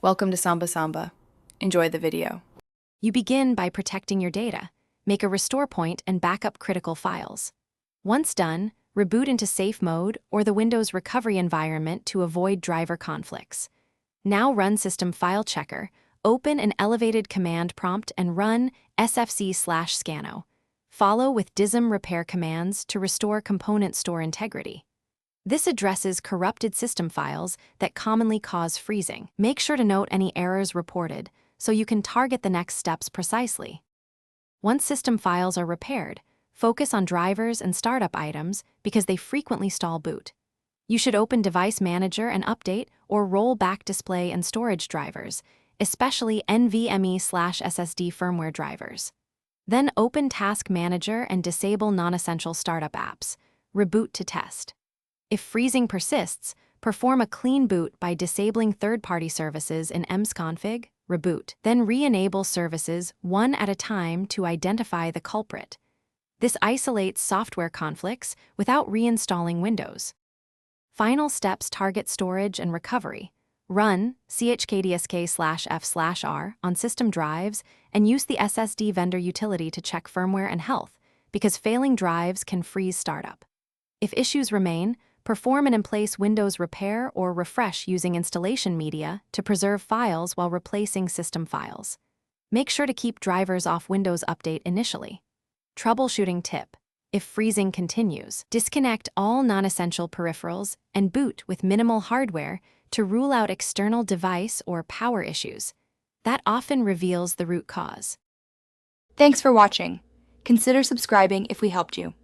Welcome to Samba Samba. Enjoy the video. You begin by protecting your data. Make a restore point and back up critical files. Once done, reboot into safe mode or the Windows recovery environment to avoid driver conflicts. Now run System File Checker, open an elevated command prompt and run sfc/scano. Follow with dism repair commands to restore component store integrity. This addresses corrupted system files that commonly cause freezing. Make sure to note any errors reported so you can target the next steps precisely. Once system files are repaired, focus on drivers and startup items because they frequently stall boot. You should open Device Manager and update or roll back display and storage drivers, especially NVMe/SSD firmware drivers. Then open Task Manager and disable non-essential startup apps. Reboot to test. If freezing persists, perform a clean boot by disabling third-party services in msconfig, reboot. Then re-enable services one at a time to identify the culprit. This isolates software conflicts without reinstalling Windows. Final steps target storage and recovery. Run chkdsk/f/r on system drives and use the SSD vendor utility to check firmware and health, because failing drives can freeze startup. If issues remain, perform an in-place Windows repair or refresh using installation media to preserve files while replacing system files. Make sure to keep drivers off Windows Update initially. Troubleshooting tip. If freezing continues, disconnect all non-essential peripherals and boot with minimal hardware to rule out external device or power issues. That often reveals the root cause. Thanks for watching. Consider subscribing if we helped you.